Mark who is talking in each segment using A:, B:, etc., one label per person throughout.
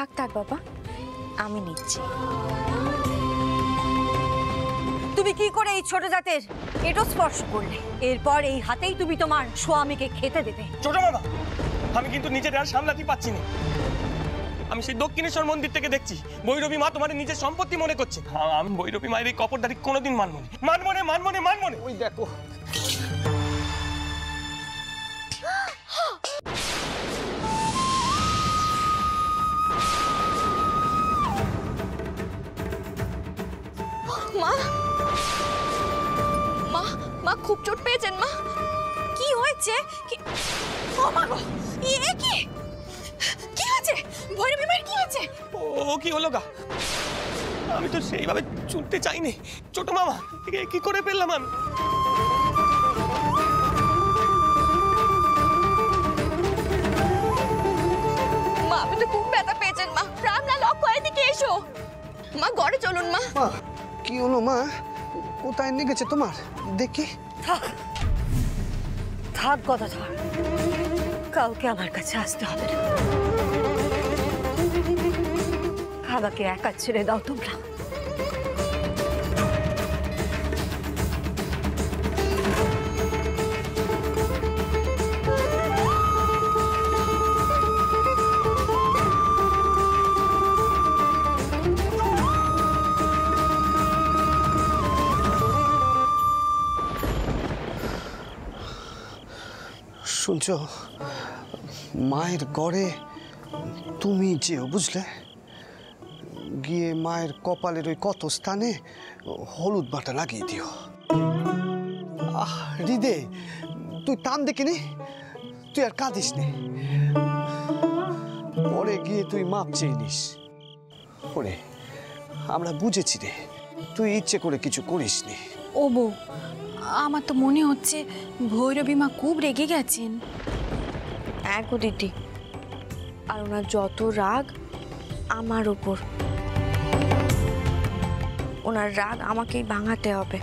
A: থাক থাক বাবা, আমি নিচ্ছি।
B: তুমি কি করে এই ছোট জাতের এটো স্পর্শ করলে? এরপর এই হাতেই তুমি তোমার স্বামীকে খেতে দেবে।
C: ছোট মামা, আমি কিন্তু নিজের আর সামলাতে পারছি না। আমি সেই দক্ষিণেশ্বর মন্দির থেকে দেখছি ভৈরবী মা তোমার নিজের সম্পত্তি মনে করছে। আমি ভৈরবী মায়ের এই কপরদারি কোনোদিন মানবো না, মানবো না, মানবো না, মানবো না। ওই দেখো
A: মা, মা, মা খুব চোট পেয়েছেন মা।
B: কি হয়েছে? ও মা গো, এ কি? কি হয়েছে? ভৈরবী মায়ের কি হয়েছে?
C: ও কি হলো গা? আমি তো সেইভাবে চুলতে চাইনি। ছোট মামা, কি করে পেলাম আমি?
A: মা, আপনি তো খুব ব্যথা পেয়েছেন মা। রামলাল অক্ষয়, এদিকে এসো মা, ঘরে চলুন মা।
D: মা, কি হলো মা? কোথায় নিয়ে গেছে তোমার? দেখি।
B: থাক থাক কথা থাক, কাউকে আমার কাছে আসতে হবে না। আমাকে একা ছেড়ে দাও তোমরা।
D: শুনছ, মায়ের গড়ে তুমি যেও, বুঝলে? গিয়ে মায়ের কপালের ওই কত স্থানে হলুদ বাটা লাগিয়ে দিও। হৃদে, তুই টান দেখিনি, তুই আর কাঁদিস নে। পরে গিয়ে তুই মাপ চেয়ে নিস। ওরে, আমরা বুঝেছি রে, তুই ইচ্ছে করে কিছু করিস নি।
E: ও বউ, আমার তো মনে হচ্ছে ভৈরবী মা খুব রেগে গেছেন।
A: এক দিদি, আর ওনার যত রাগ আমার উপর। ওনার রাগ আমাকেই ভাঙাতে হবে।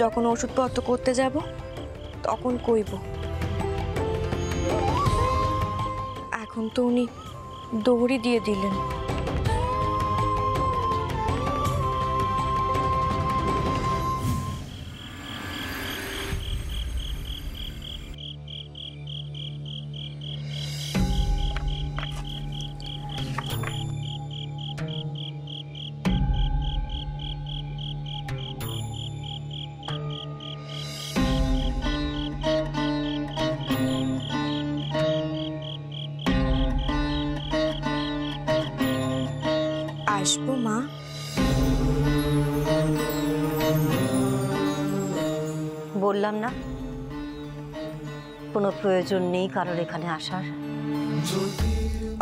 A: যখন ওষুধপত্র করতে যাব তখন কইব। এখন তো উনি দৌড়ি দিয়ে দিলেন। আসবো মা।
B: বললাম না, কোনো প্রয়োজন নেই কারোর এখানে আসার।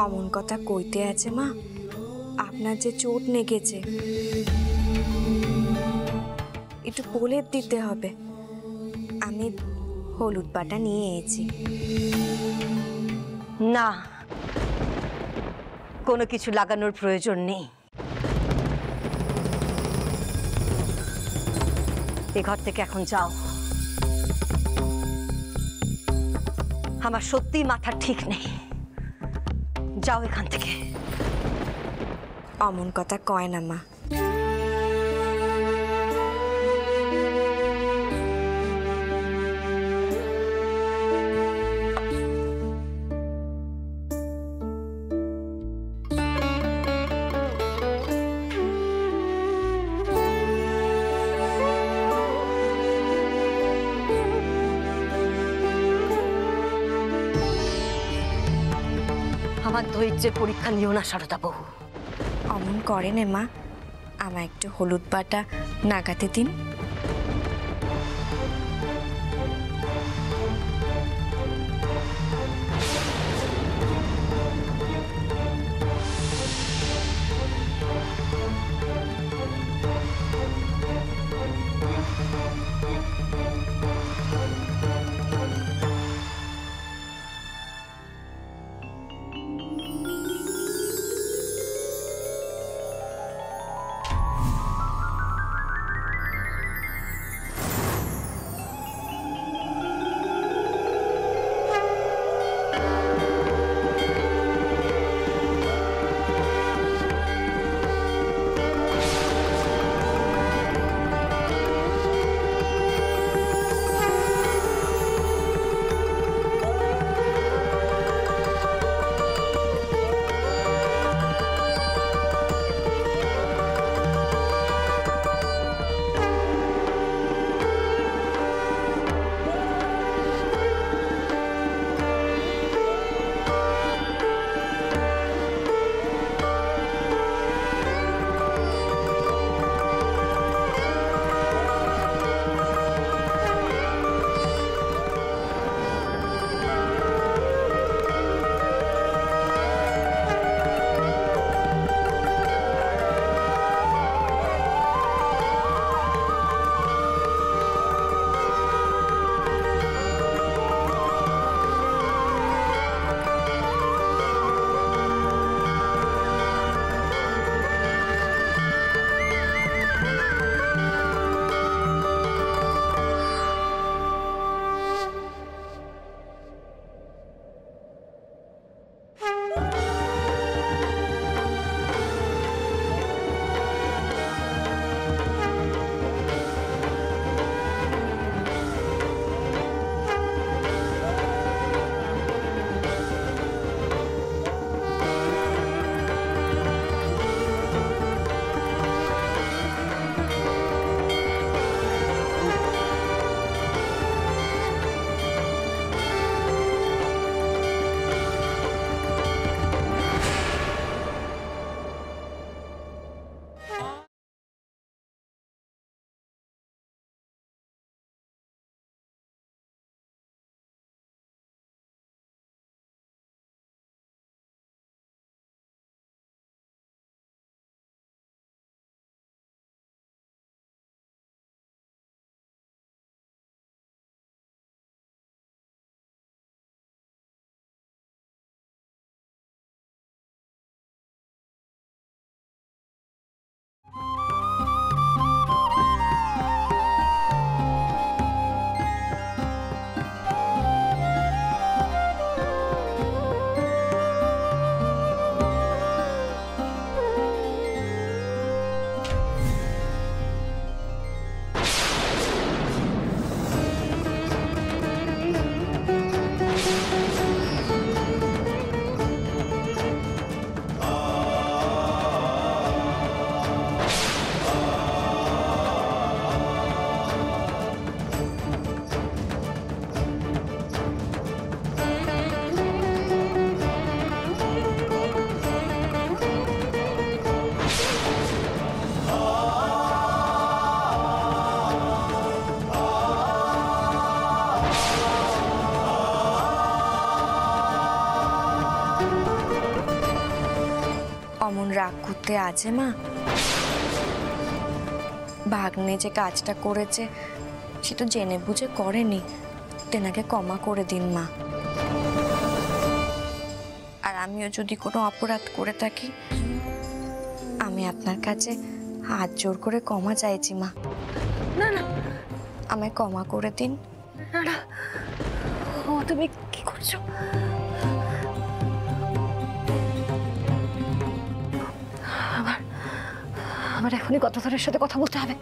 A: অমন কথা কইতে আছে মা? আপনার যে চোট লেগেছে, একটু প্রলেপ দিতে হবে। আমি হলুদ বাটা নিয়ে এসেছি।
B: না, কোনো কিছু লাগানোর প্রয়োজন নেই। এ ঘর থেকে এখন যাও। আমার সত্যি মাথা ঠিক নেই, যাও এখান থেকে।
A: অমন কথা কয় না মা।
B: আমার ধৈর্যের পরীক্ষা নিও না সারদা বহু।
A: অমন করে নে মা, আমার একটু হলুদ বাটা নাগাতে দিন। রাগ করতে আছে মা? ভাগ্নে যে কাজটা করেছে সে তো জেনে বুঝে করেনি, তেনাকে ক্ষমা করে দিন মা। আর আমিও যদি কোনো অপরাধ করে থাকি আমি আপনার কাছে হাত জোর করে ক্ষমা চাইছি মা।
B: না না
A: আমায় ক্ষমা করে দিন।
B: না না, ও তুমি কি করছো? আমার এখনই গদাধরের সাথে কথা বলতে হবে।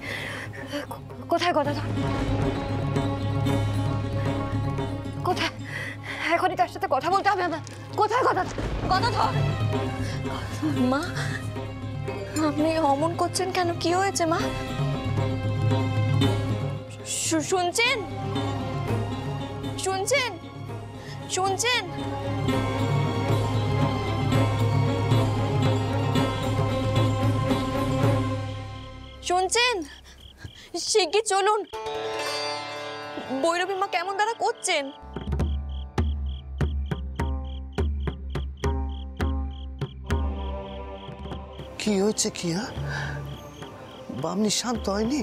B: কোথায় গদাধর? কোথায়? এখনই তার সাথে কথা বলতে হবে আমার। কোথায় গদাধর? গদাধর!
A: মা আপনি অমন করছেন কেন? কি হয়েছে মা? শুনছেন? শুনছেন? শুনছেন? শুনছেন? শিগগির চলুন। ভৈরবী মা কেমন তারা করছেন?
D: কি হয়েছে কি? হ্যাঁ, বামনি শান্ত হয়নি?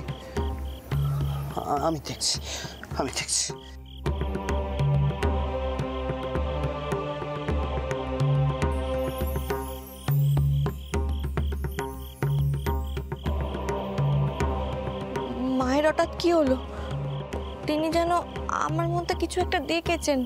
D: আমি দেখছি, আমি দেখছি।
A: মায়ের হঠাৎ কি হলো? তিনি যেন আমার মধ্যে কিছু একটা দেখেছেন।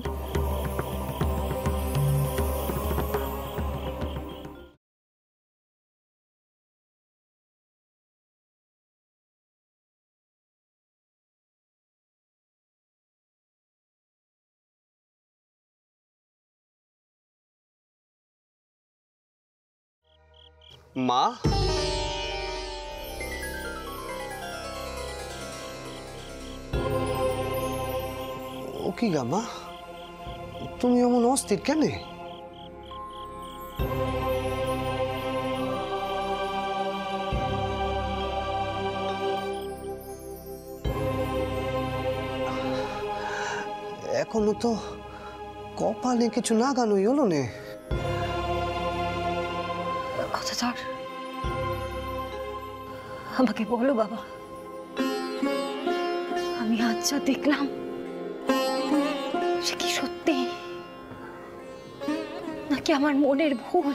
D: মা, ও কি গা মা, তুমি এমন অস্থির কেন? এখনো তো কপালে কিছু লাগানোই হলো নে।
B: গদাধর, আমাকে বলো বাবা, আমি আজ যা দেখলাম সে কি সত্যি নাকি আমার মনের ভুল?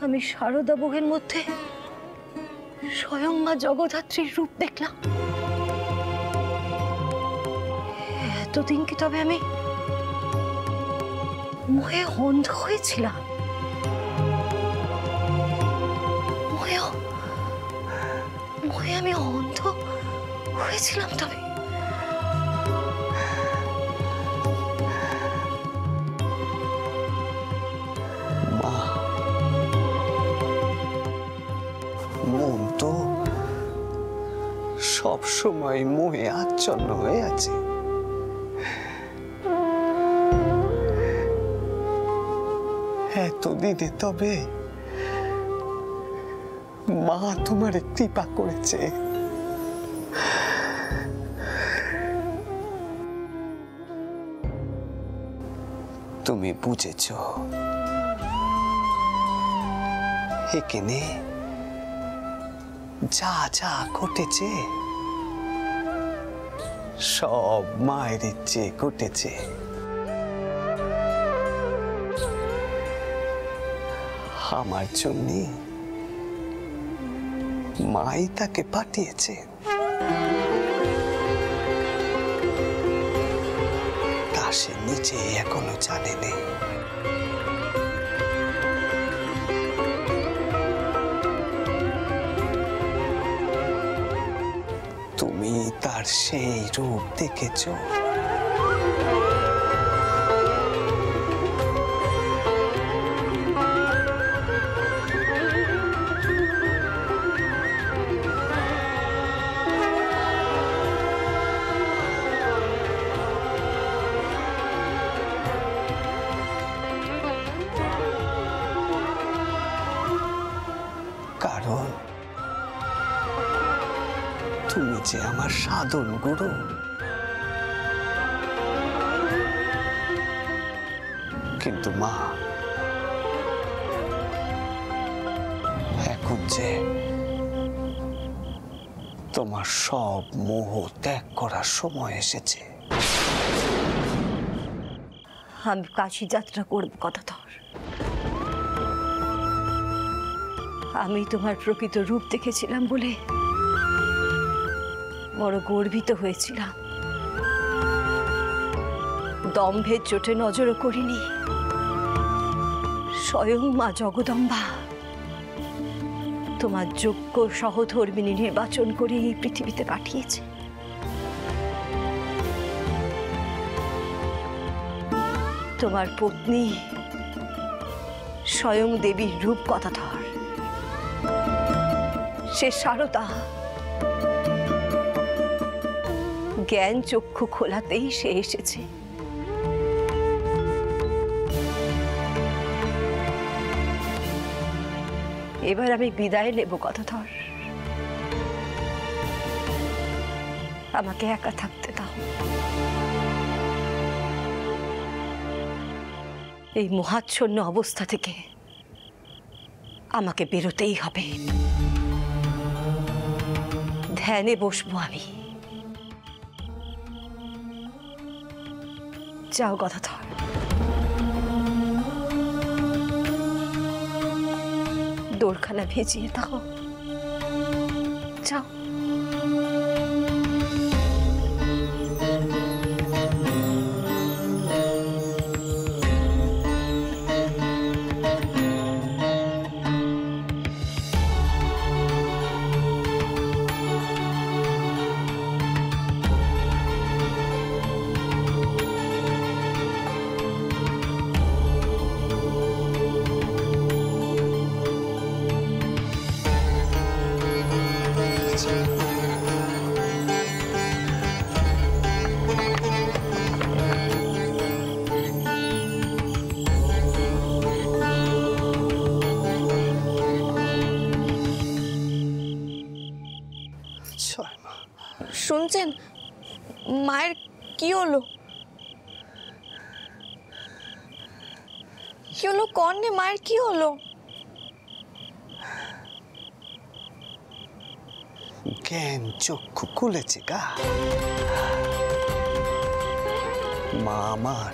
B: আমি সারদা বউয়ের মধ্যে স্বয়ং মা জগদ্ধাত্রীর রূপ দেখলাম। এতদিন কি তবে আমি মোহে অন্ধ হয়েছিলাম? মোহে আমি অন্ধ হয়েছিলাম তবে?
D: মা, মন তো সব সময় মোহে আচ্ছন্ন হয়ে আছে। এতদিনে তবে মা তোমার কৃপা করেছে। তুমি বুঝেছ এখানে যা যা ঘটেছে সব মায়ের ইচ্ছে ঘটেছে। আমার জন্য মাই তাকে পাঠিয়েছে। তা সে নিজে এখনো জানেনি। তুমি তার সেই রূপ দেখেছ। কারণ তুমি যে আমার সাধন গুরু। কিন্তু মা, খুঁজছে। তোমার সব মোহ ত্যাগ করার সময় এসেছে।
F: আমি কাশি যাত্রা করব কথাধর। আমি তোমার প্রকৃত রূপ দেখেছিলাম বলে বড় গর্বিত হয়েছিলাম। দম্ভের চোটে নজরও করিনি। স্বয়ং মা জগদম্বা তোমার যোগ্য সহধর্মিণী নির্বাচন করে এই পৃথিবীতে পাঠিয়েছে। তোমার পত্নী স্বয়ং দেবীর রূপ কথাধর। সে সারদা জ্ঞান চক্ষু খোলাতেই সে এসেছে। এবার আমি বিদায় নেব কথাধর। আমাকে একা থাকতে দাও। এই মোহাচ্ছন্ন অবস্থা থেকে আমাকে বেরোতেই হবে। ধ্যানে বসবো আমি। যাও কথাধর। দোরখানা ভেজিয়ে দাও। যাও।
A: শুনছেন মায়ের কি হলো? কি হলো কন্যা, মায়ের কি হলো?
D: জ্ঞান চক্ষু খুলেছে গা। মা আমার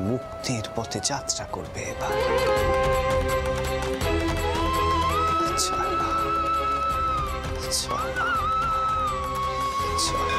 D: মুক্তির পথে যাত্রা করবে এবার। চল মা, চল মা, চল।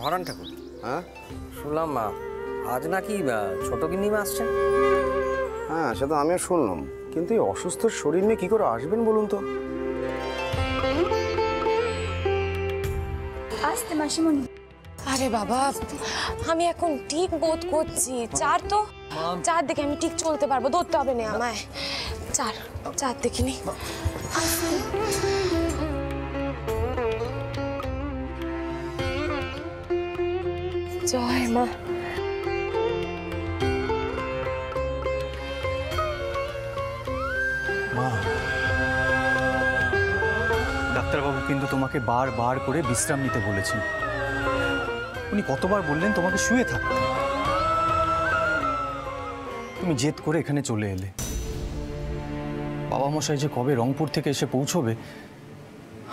G: হারান ঠাকুর, হ্যাঁ শুনলাম আজ নাকি ছোট গিন্নিমা আসছেন।
H: হ্যাঁ সে তো আমিও শুনলাম, কিন্তু এই অসুস্থ শরীর নিয়ে কি করে আসবেন বলুন তো?
B: আসতে মাসিমণি। আরে বাবা, আমি এখন ঠিক বোধ করছি। চার দেখে আমি ঠিক চলতে পারবো, ধরতে হবে না আমায়। চার দেখিনি। জয় মা।
I: মা, ডাক্তারবাবু কিন্তু তোমাকে বারবার করে বিশ্রাম নিতে বলেছেন। উনি কতবার বললেন তোমাকে শুয়ে থাকতে। তুমি জেদ করে এখানে চলে এলে। বাবা মশাই যে কবে রংপুর থেকে এসে পৌঁছবে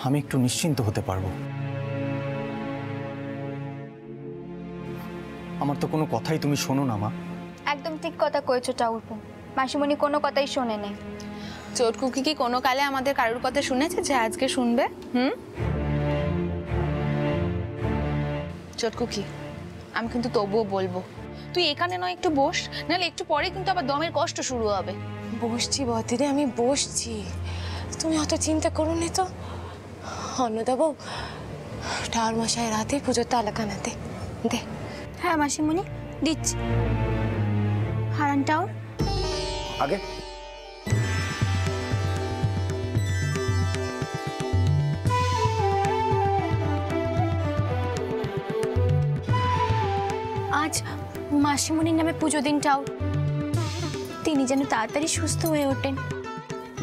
I: আমি একটু নিশ্চিন্ত হতে পারবো। আমার তো কোনো কথাই তুমি শোনো না মা।
J: একদম ঠিক কথা কয়েছো ঠাকুরপো। মাসিমণি কোনো কথাই শোনে নেই।
E: চোটকুকি কি কোনো কালে আমাদের কারোর কথা শুনেছে যে আজকে শুনবে? চোটকুকি, আমি কিন্তু তবুও বলবো তুই এখানে নয় একটু বস, নাহলে একটু পরে কিন্তু আবার দমের কষ্ট শুরু হবে।
B: বসছি বদিরে, আমি বসছি, তুমি অত চিন্তা করো নি তো। অন্নদাবু, ঠাকুর মশাই রাতে পুজোর তালাখানা দে।
J: হ্যাঁ মাসিমণি, দিচ্ছি। হারানটাও
H: আগে
J: আজ মাসিমণির নামে পুজো দিনটাও তিনি যেন তাড়াতাড়ি সুস্থ হয়ে ওঠেন।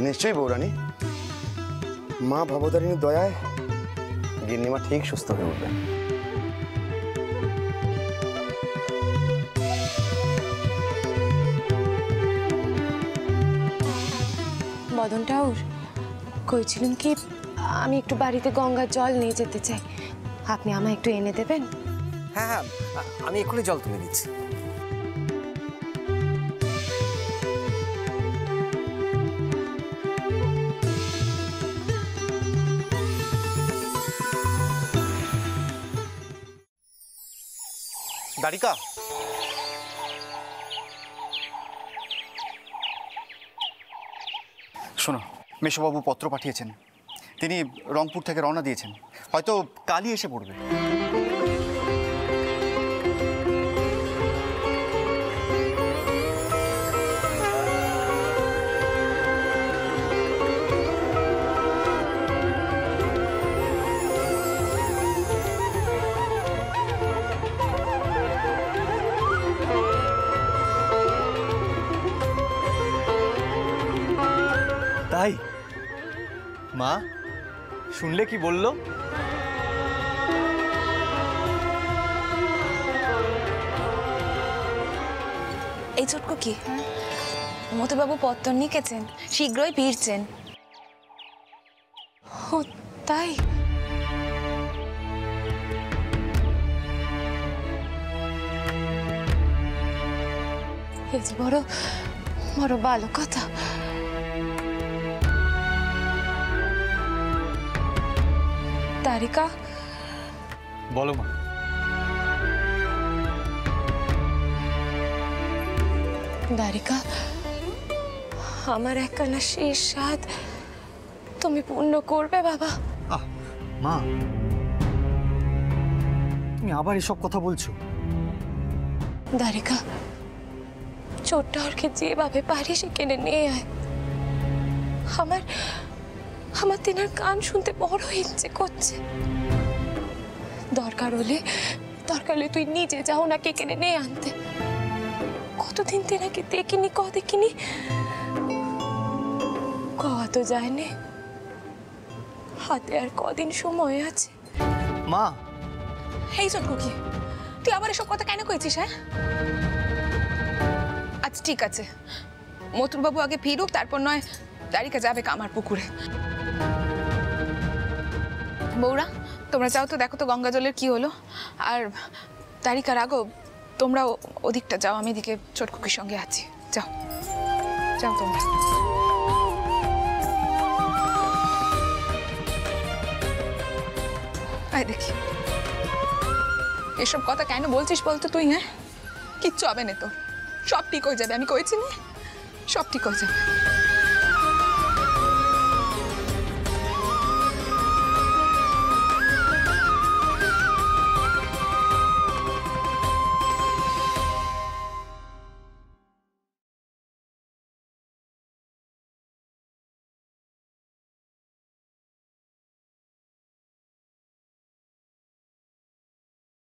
H: নিশ্চয়ই বৌরানী, মা ভবতারিণীর দয়ায় গিন্নিমা ঠিক সুস্থ হয়ে উঠবেন।
B: মদন ঠাকুর, কইছিলাম কি আমি একটু বাড়িতে গঙ্গার জল নিয়ে যেতে চাই, আপনি আমায় একটু এনে দেবেন?
G: হ্যাঁ হ্যাঁ, আমি এক্ষুনি জল তুলে দিচ্ছি।
I: দ্বারিকা, শোনো, মেশোবাবু পত্র পাঠিয়েছেন। তিনি রংপুর থেকে রওনা দিয়েছেন, হয়তো কালই এসে পড়বে। তাই মা, শুনলে কি বললো?
E: এই ছোটকু কি মতুবাবু পত্তর লিখেছেন, শীঘ্রই ফিরছেন।
B: ও তাই? এ যে বড় বড় ভালো কথা। তারিকা,
I: বলো মা।
B: দারিকা, আমার একখানা শেষ স্বাদ তুমি পূর্ণ করবে বাবা?
I: আহ মা, তুমি আবার এসব কথা বলছো?
B: দারিকা, চোরটাকে যেভাবে পারি সেখানে নিয়ে আয়। আমার তেনার গান শুনতে বড় ইচ্ছে করছে। দরকার হলে তুই নিজে যাও না কে কেনে নিয়ে আনতে। কতদিন তেনাকে দেখিনি কওয়া তো যায়নি, হাতে আর কদিন সময় আছে।
I: মা,
E: এই ছোটকু কি তুই আবার এসব কথা কেন কইছিস? হ্যাঁ, আচ্ছা ঠিক আছে, মথুরবাবু আগে ফিরুক, তারপর নয় দারিকা যাবে কামার পুকুরে। বৌরা, তোমরা যাও তো, দেখো তো গঙ্গা জলের কি হলো। আর দারিকা, রাঘব, তোমরা ওদিকটা যাও, আমি এদিকে ছোটকুকির সঙ্গে আছি। যাও যাও তোমরা। আয় দেখি, এসব কথা কেন বলছিস বলতো তুই? হ্যাঁ, কিচ্ছু হবে না তোর, সব ঠিক হয়ে যাবে, আমি কইছি না, সব ঠিক হয়ে যাবে।